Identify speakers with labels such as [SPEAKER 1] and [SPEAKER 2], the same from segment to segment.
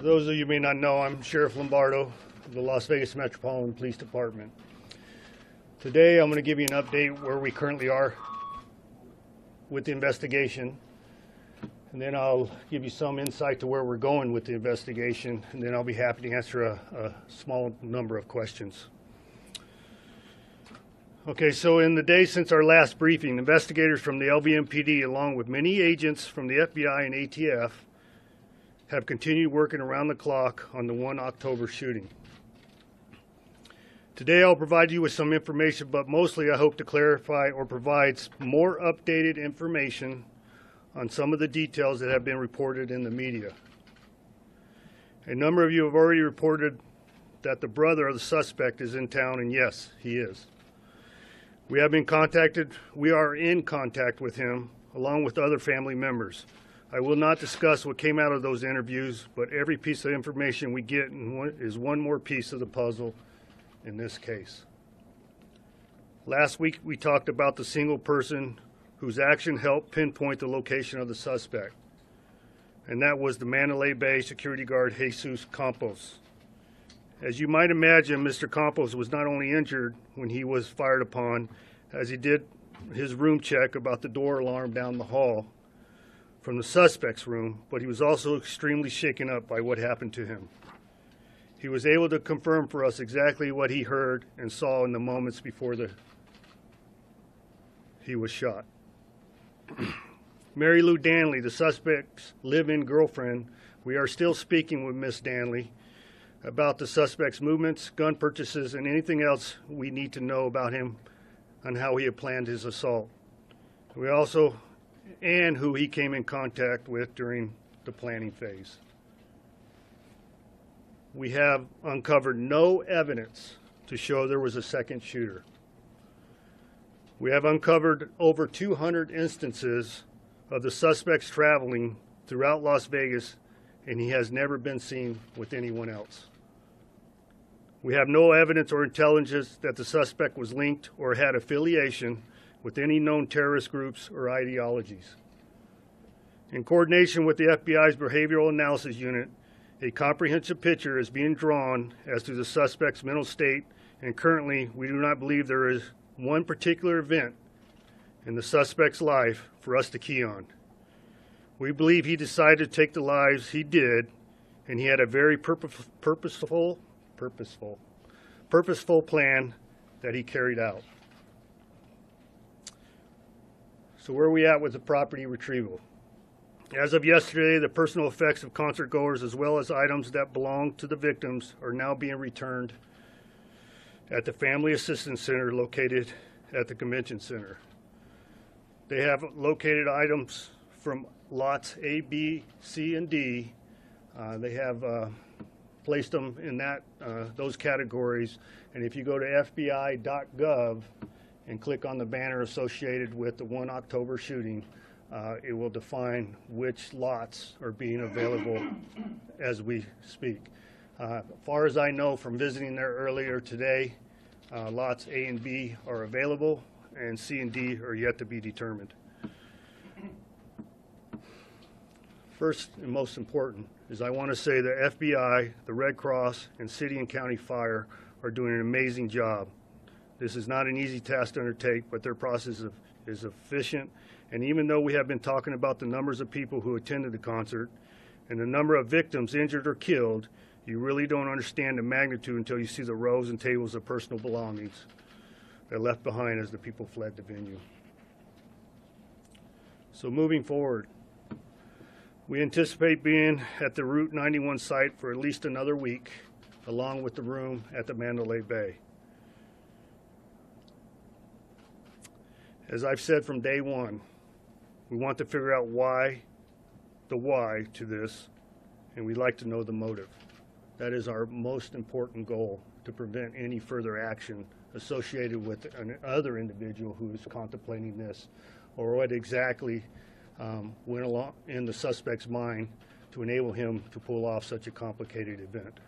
[SPEAKER 1] For those of you who may not know, I'm Sheriff Lombardo of the Las Vegas Metropolitan Police Department. Today I'm going to give you an update where we currently are with the investigation, and then I'll give you some insight to where we're going with the investigation, and then I'll be happy to answer a small number of questions. Okay, so in the days since our last briefing, investigators from the LVMPD, along with many agents from the FBI and ATF, have continued working around the clock on the 1 October shooting. Today I'll provide you with some information, but mostly I hope to clarify or provide more updated information on some of the details that have been reported in the media. A number of you have already reported that the brother of the suspect is in town, and yes, he is. We are in contact with him, along with other family members. I will not discuss what came out of those interviews, but every piece of information we get is one more piece of the puzzle in this case. Last week we talked about the single person whose action helped pinpoint the location of the suspect, and that was the Mandalay Bay security guard Jesus Campos. As you might imagine, Mr. Campos was not only injured when he was fired upon, as he did his room check about the door alarm down the hall from the suspect's room, but he was also extremely shaken up by what happened to him. He was able to confirm for us exactly what he heard and saw in the moments before he was shot. Mary Lou Danley, the suspect's live-in girlfriend, we are still speaking with Miss Danley about the suspect's movements, gun purchases, and anything else we need to know about him and how he had planned his assault. And who he came in contact with during the planning phase. We have uncovered no evidence to show there was a second shooter. We have uncovered over 200 instances of the suspects traveling throughout Las Vegas, and he has never been seen with anyone else. We have no evidence or intelligence that the suspect was linked or had affiliation with any known terrorist groups or ideologies. In coordination with the FBI's Behavioral Analysis Unit, a comprehensive picture is being drawn as to the suspect's mental state, and currently we do not believe there is one particular event in the suspect's life for us to key on. We believe he decided to take the lives he did, and he had a very purposeful plan that he carried out. So where are we at with the property retrieval? As of yesterday, the personal effects of concert goers as well as items that belong to the victims are now being returned at the Family Assistance Center located at the Convention Center. They have located items from lots A, B, C, and D. They have placed them in those categories, and if you go to FBI.gov and click on the banner associated with the 1 October shooting, it will define which lots are being available as we speak. As far as I know from visiting there earlier today, lots A and B are available, and C and D are yet to be determined. First and most important is I want to say the FBI, the Red Cross, and City and County Fire are doing an amazing job. This is not an easy task to undertake, but their process is efficient. And even though we have been talking about the numbers of people who attended the concert and the number of victims injured or killed, you really don't understand the magnitude until you see the rows and tables of personal belongings that are left behind as the people fled the venue. So moving forward, we anticipate being at the Route 91 site for at least another week, along with the room at the Mandalay Bay. As I've said from day one, we want to figure out the why to this, and we'd like to know the motive. That is our most important goal, to prevent any further action associated with another individual who is contemplating this, or what exactly went along in the suspect's mind to enable him to pull off such a complicated event.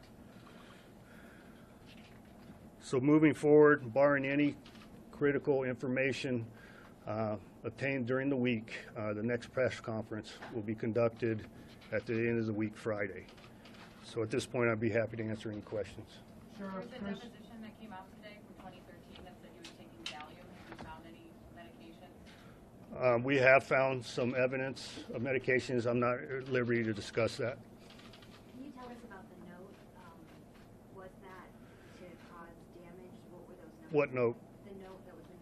[SPEAKER 1] So moving forward, barring any critical information obtained during the week, the next press conference will be conducted at the end of the week, Friday. So at this point, I'd be happy to answer any questions.
[SPEAKER 2] There's
[SPEAKER 3] Sheriff
[SPEAKER 2] a
[SPEAKER 3] Chris,
[SPEAKER 2] deposition that came out today from 2013 that said you were taking Valium. Have you found any medication?
[SPEAKER 1] We have found some evidence of medications. I'm not at liberty to discuss that.
[SPEAKER 4] Can you tell us about the note? Was that to cause damage? What were those notes?
[SPEAKER 1] What note?
[SPEAKER 4] The note that was in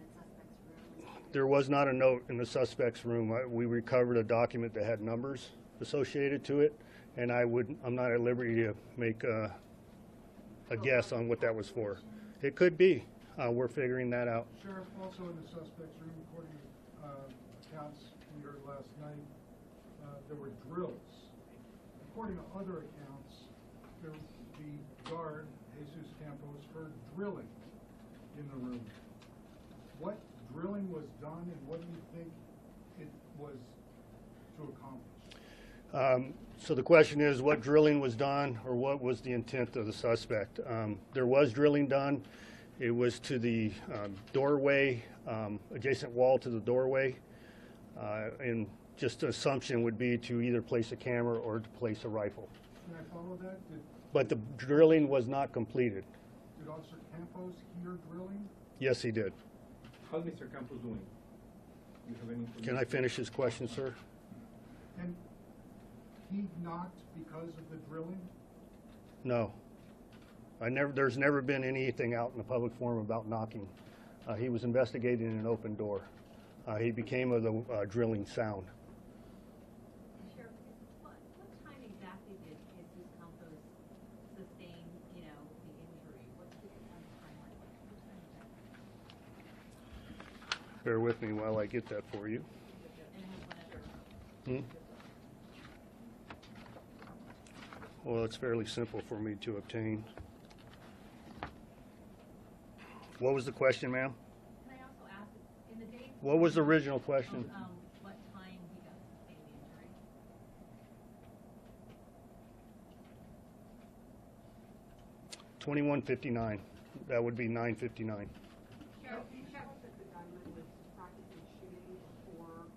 [SPEAKER 4] the suspect's room.
[SPEAKER 1] There was not a note in the suspect's room. We recovered a document that had numbers associated to it, and I'm not at liberty to make a guess on what that was for. It could be. We're figuring that out.
[SPEAKER 3] Sheriff, also in the suspect's room, according to accounts we heard last night, there were drills. According to other accounts, the guard, Jesus Campos, heard drilling in the room. What drilling was done, and what do you think it was to accomplish?
[SPEAKER 1] So the question is, what drilling was done, or what was the intent of the suspect? There was drilling done. It was to the doorway, adjacent wall to the doorway, and just an assumption would be to either place a camera or to place a rifle.
[SPEAKER 3] Can I follow that?
[SPEAKER 1] But the drilling was not completed.
[SPEAKER 3] Did Officer Campos hear drilling?
[SPEAKER 1] Yes, he did.
[SPEAKER 5] How's Mr. Campos doing? Do you have any
[SPEAKER 1] Can I finish his question, sir?
[SPEAKER 3] And he knocked because of the drilling?
[SPEAKER 1] No. There's never been anything out in the public forum about knocking. He was investigating an open door. He became of the drilling sound.
[SPEAKER 4] Sheriff, what time exactly did Jesus Campos sustain, the injury? What's the timeline?
[SPEAKER 1] Bear with me while I get that for you.
[SPEAKER 4] And it has one other.
[SPEAKER 1] Well, it's fairly simple for me to obtain. What was the question, ma'am?
[SPEAKER 4] Can I also ask, in the days?
[SPEAKER 1] What was the original question?
[SPEAKER 4] What time he got sustained the injury?
[SPEAKER 1] 21:59. That would be 9:59.
[SPEAKER 6] Sheriff, do you check that the gunman was practicing shooting before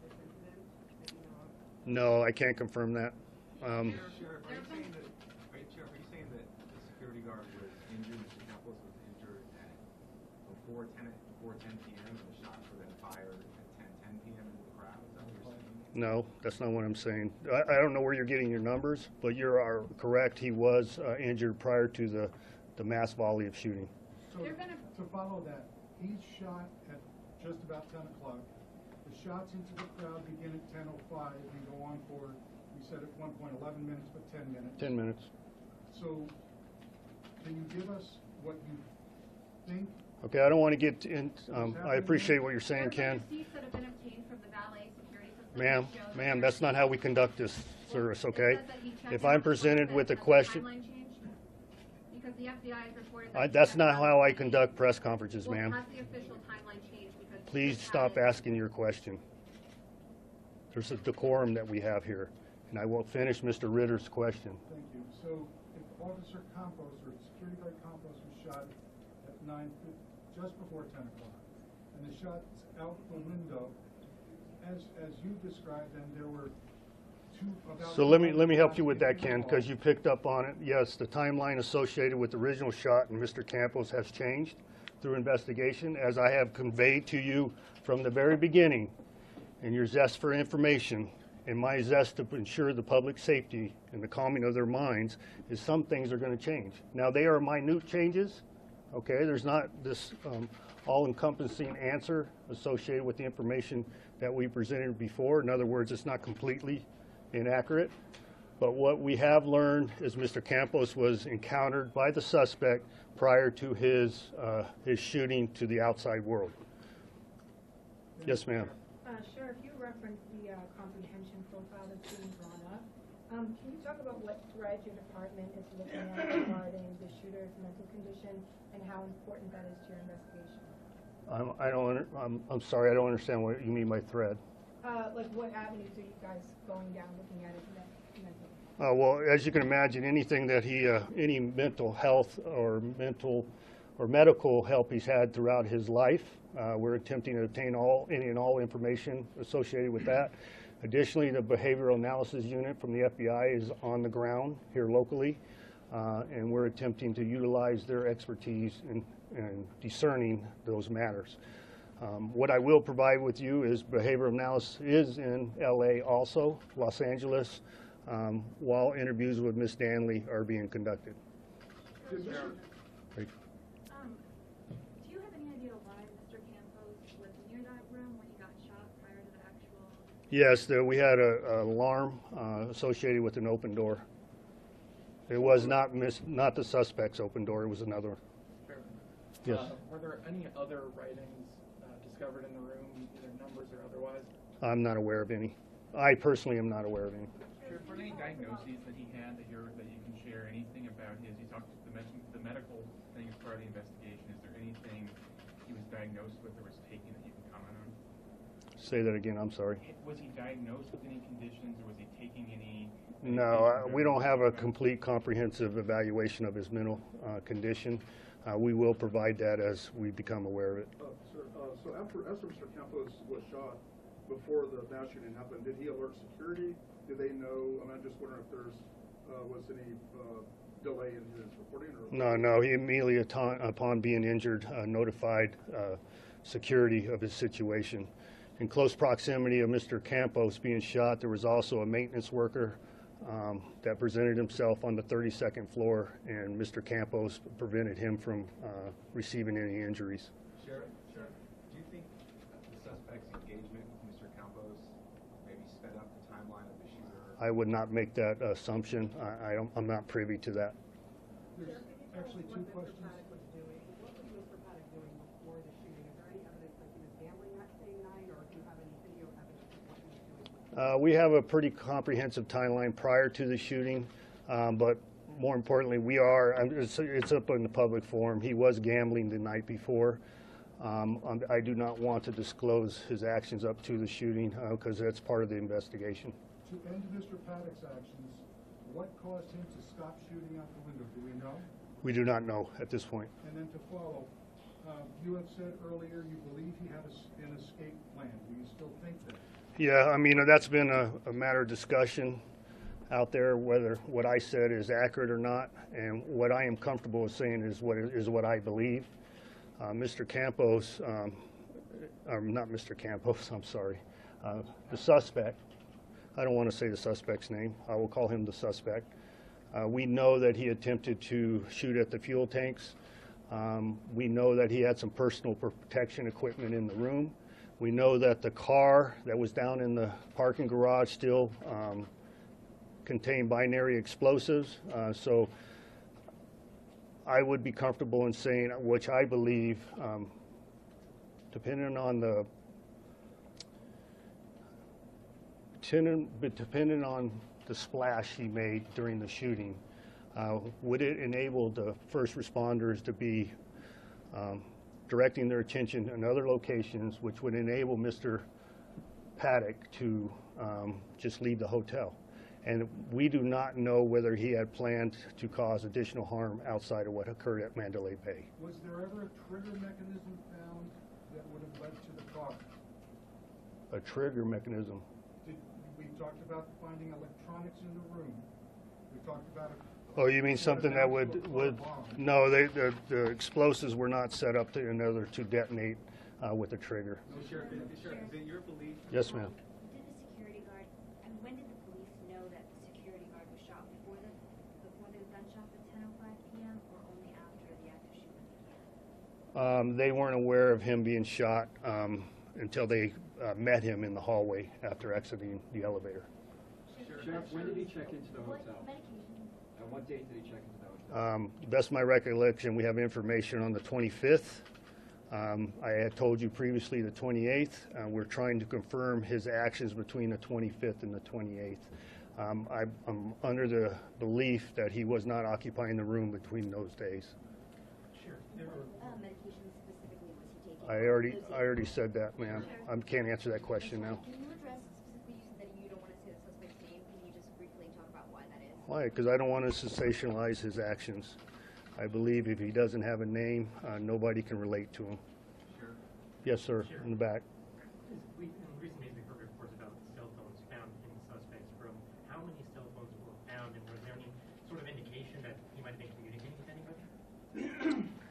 [SPEAKER 6] this incident that you know of?
[SPEAKER 1] No, I can't confirm that.
[SPEAKER 5] Sheriff, are you saying that? Sheriff, are you saying that the security guard was injured? Mr. Campos was injured at before 10 p.m. and the shots were then fired at 10 p.m. into the crowd? Is that what you're saying?
[SPEAKER 1] No, that's not what I'm saying. I don't know where you're getting your numbers, but you are correct. He was injured prior to the mass volley of shooting.
[SPEAKER 3] So to follow that, he's shot at just about 10 o'clock. The shots into the crowd begin at 10:05 and go on for, we said at one point 11 minutes, but 10 minutes.
[SPEAKER 1] 10 minutes.
[SPEAKER 3] So can you give us what you think?
[SPEAKER 1] Okay, I don't want to get in. I appreciate what you're saying, Ken.
[SPEAKER 4] Receipts that have been obtained from the valet security system.
[SPEAKER 1] Ma'am, that's not how we conduct this service, okay?
[SPEAKER 4] It says that he checked
[SPEAKER 1] If
[SPEAKER 4] in
[SPEAKER 1] I'm
[SPEAKER 4] with
[SPEAKER 1] presented
[SPEAKER 4] the
[SPEAKER 1] with a
[SPEAKER 4] timeline
[SPEAKER 1] question,
[SPEAKER 4] changed? Because the FBI has reported that.
[SPEAKER 1] that's not how I conduct press conferences,
[SPEAKER 4] Well,
[SPEAKER 1] ma'am.
[SPEAKER 4] has the official timeline changed? Because
[SPEAKER 1] Please
[SPEAKER 4] this
[SPEAKER 1] stop
[SPEAKER 4] happened-
[SPEAKER 1] asking your question. There's a decorum that we have here, and I will finish Mr. Ritter's question.
[SPEAKER 3] Thank you. So if Officer Campos or security guard Campos was shot at 9, just before 10 o'clock, and the shot's out the window, as you described, and there were about
[SPEAKER 1] So let me help you with that, Ken, because you picked up on it. Yes, the timeline associated with the original shot and Mr. Campos has changed through investigation, as I have conveyed to you from the very beginning. And your zest for information and my zest to ensure the public safety and the calming of their minds is some things are going to change. Now, they are minute changes, okay? There's not this all-encompassing answer associated with the information that we presented before. In other words, it's not completely inaccurate. But what we have learned is Mr. Campos was encountered by the suspect prior to his shooting to the outside world. Yes, ma'am.
[SPEAKER 6] Sheriff, you referenced the comprehension profile that's being drawn up. Can you talk about what threads your department is looking at regarding the shooter's mental condition and how important that is to your investigation?
[SPEAKER 1] I'm sorry, I don't understand what you mean by thread.
[SPEAKER 6] Like what avenues are you guys going down looking at his mental?
[SPEAKER 1] Well, as you can imagine, anything that any mental health or medical help he's had throughout his life, we're attempting to obtain any and all information associated with that. Additionally, the behavioral analysis unit from the FBI is on the ground here locally, and we're attempting to utilize their expertise in discerning those matters. What I will provide with you is behavioral analysis is in LA also, Los Angeles, while interviews with Ms. Danley are being conducted. Right.
[SPEAKER 2] Do you have any idea why Mr. Campos was near that room when he got shot prior to the actual?
[SPEAKER 1] Yes, we had an alarm associated with an open door. It was not the suspect's open door, it was another. Yes.
[SPEAKER 7] Were there any other writings discovered in the room, either numbers or otherwise?
[SPEAKER 1] I'm not aware of any. I personally am not aware of any.
[SPEAKER 8] Sheriff, were there any diagnoses that he had that you can share? Anything about his? You mentioned the medical thing as part of the investigation. Is there anything he was diagnosed with or was taking that you can comment on?
[SPEAKER 1] Say that again. I'm sorry.
[SPEAKER 8] Was he diagnosed with any conditions, or was he taking any?
[SPEAKER 1] No, we don't have a complete, comprehensive evaluation of his mental condition. We will provide that as we become aware of it.
[SPEAKER 9] Sir, so after Mr. Campos was shot, before the mass shooting happened, did he alert security? Did they know? I'm just wondering if there's was any delay in his reporting? Or
[SPEAKER 1] No. He immediately, upon being injured, notified security of his situation. In close proximity of Mr. Campos being shot, there was also a maintenance worker that presented himself on the 32nd floor, and Mr. Campos prevented him from receiving any injuries.
[SPEAKER 5] Sheriff, do you think the suspect's engagement with Mr. Campos maybe sped up the timeline of the shooter?
[SPEAKER 1] I would not make that assumption. I'm not privy to that.
[SPEAKER 3] There's actually two questions.
[SPEAKER 10] What was Mr. Paddock doing before the shooting? Is there any evidence that he was gambling that same night, or do you have any video evidence of what he was doing?
[SPEAKER 1] We have a pretty comprehensive timeline prior to the shooting, but more importantly, it's up in the public forum. He was gambling the night before. I do not want to disclose his actions up to the shooting because that's part of the investigation.
[SPEAKER 3] To end Mr. Paddock's actions, what caused him to stop shooting out the window? Do we know?
[SPEAKER 1] We do not know at this point.
[SPEAKER 3] And then to follow, you had said earlier you believe he had an escape plan. Do you still think that?
[SPEAKER 1] Yeah, I mean, that's been a matter of discussion out there, whether what I said is accurate or not, and what I am comfortable with saying is what I believe. Mr. Campos, not Mr. Campos, I'm sorry, the suspect, I don't want to say the suspect's name, I will call him the suspect. We know that he attempted to shoot at the fuel tanks. We know that he had some personal protection equipment in the room. We know that the car that was down in the parking garage still contained binary explosives. So I would be comfortable in saying, which I believe, depending on the splash he made during the shooting, would it enable the first responders to be directing their attention in other locations, which would enable Mr. Paddock to just leave the hotel. And we do not know whether he had planned to cause additional harm outside of what occurred at Mandalay Bay.
[SPEAKER 3] Was there ever a trigger mechanism found that would have led to the car?
[SPEAKER 1] A trigger mechanism?
[SPEAKER 3] We talked about finding electronics in the room. We talked about
[SPEAKER 1] Oh, you mean something that would no, the explosives were not set up in order to detonate with a trigger.
[SPEAKER 5] So, Sheriff, is it your belief?
[SPEAKER 1] Yes, ma'am.
[SPEAKER 4] Did the security guard, and when did the police know that the security guard was shot? Before the gunshot at 10:05 p.m. or only after the active shooting began?
[SPEAKER 1] They weren't aware of him being shot until they met him in the hallway after exiting the elevator.
[SPEAKER 11] Sheriff, when did he check into the hotel? And what date did he check into the hotel?
[SPEAKER 1] Best of my recollection, we have information on the 25th. I had told you previously the 28th. We're trying to confirm his actions between the 25th and the 28th. I'm under the belief that he was not occupying the room between those days.
[SPEAKER 7] Sure.
[SPEAKER 4] What medications specifically was he taking?
[SPEAKER 1] I already said that, ma'am. I can't answer that question now.
[SPEAKER 4] Can you address specifically, you said that you don't want to say the suspect's name. Can you just briefly talk about why that is?
[SPEAKER 1] Why? Because I don't want to sensationalize his actions. I believe if he doesn't have a name, nobody can relate to him.
[SPEAKER 8] Sure.
[SPEAKER 1] Yes, sir,
[SPEAKER 8] Sure.
[SPEAKER 1] in the back.
[SPEAKER 8] We recently heard reports about cell phones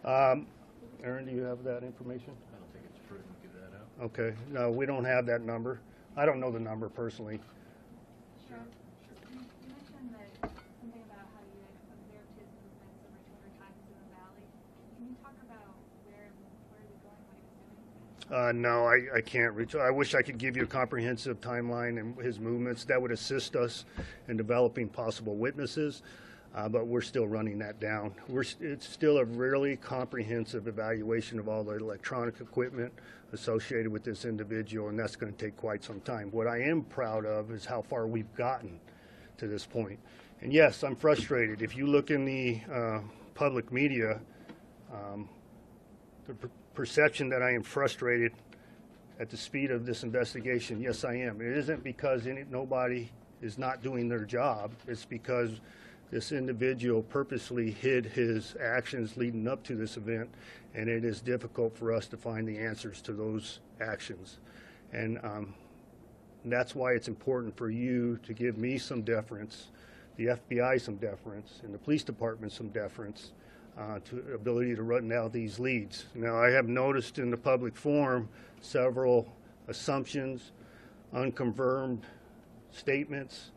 [SPEAKER 1] Aaron, do you have that information?
[SPEAKER 12] I don't think it's prudent to give that out.
[SPEAKER 1] Okay, no, we don't have that number. I don't know the number personally.
[SPEAKER 4] Sure. You mentioned that something about how you had observed his movements over 200 times in the valley. Can you talk about where he was going, what he was doing?
[SPEAKER 1] No, I can't reach. I wish I could give you a comprehensive timeline and his movements. That would assist us in developing possible witnesses, but we're still running that down. It's still a really comprehensive evaluation of all the electronic equipment associated with this individual, and that's going to take quite some time. What I am proud of is how far we've gotten to this point. And yes, I'm frustrated. If you look in the public media, the perception that I am frustrated at the speed of this investigation, yes, I am. It isn't because nobody is not doing their job. It's because this individual purposely hid his actions leading up to this event, and it is difficult for us to find the answers to those actions. And that's why it's important for you to give me some deference, the FBI some deference, and the police department some deference to ability to run out these leads. Now, I have noticed in the public forum several assumptions, unconfirmed statements,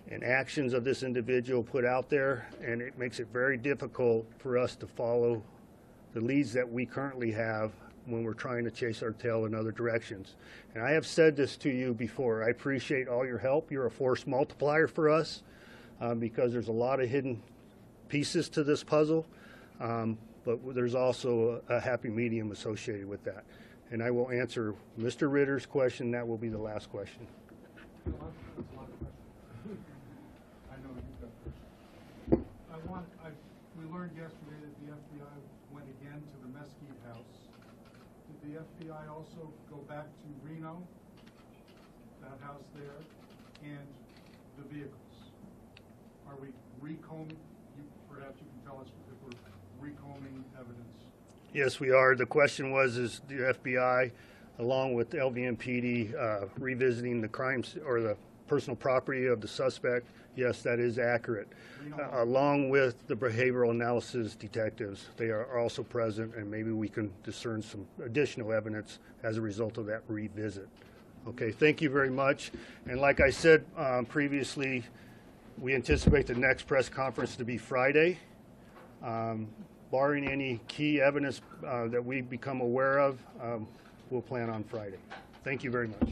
[SPEAKER 1] and actions of this individual put out there, and it makes it very difficult for us to follow the leads that we currently have when we're trying to chase our tail in other directions. And I have said this to you before. I appreciate all your help. You're a force multiplier for us because there's a lot of hidden pieces to this puzzle, but there's also a happy medium associated with that. And I will answer Mr. Ritter's question. That will be the last question.
[SPEAKER 3] We learned yesterday that the FBI went again to the Mesquite house. Did the FBI also go back to Reno, that house there, and the vehicles? Are we recombing? Perhaps you can tell us if we're recombing evidence.
[SPEAKER 1] Yes, we are. The question was, is the FBI, along with LVMPD, revisiting the crimes or the personal property of the suspect? Yes, that is accurate. Along with the behavioral analysis detectives, they are also present, and maybe we can discern some additional evidence as a result of that revisit. Okay, thank you very much. And like I said previously, we anticipate the next press conference to be Friday. Barring any key evidence that we become aware of, we'll plan on Friday. Thank you very much.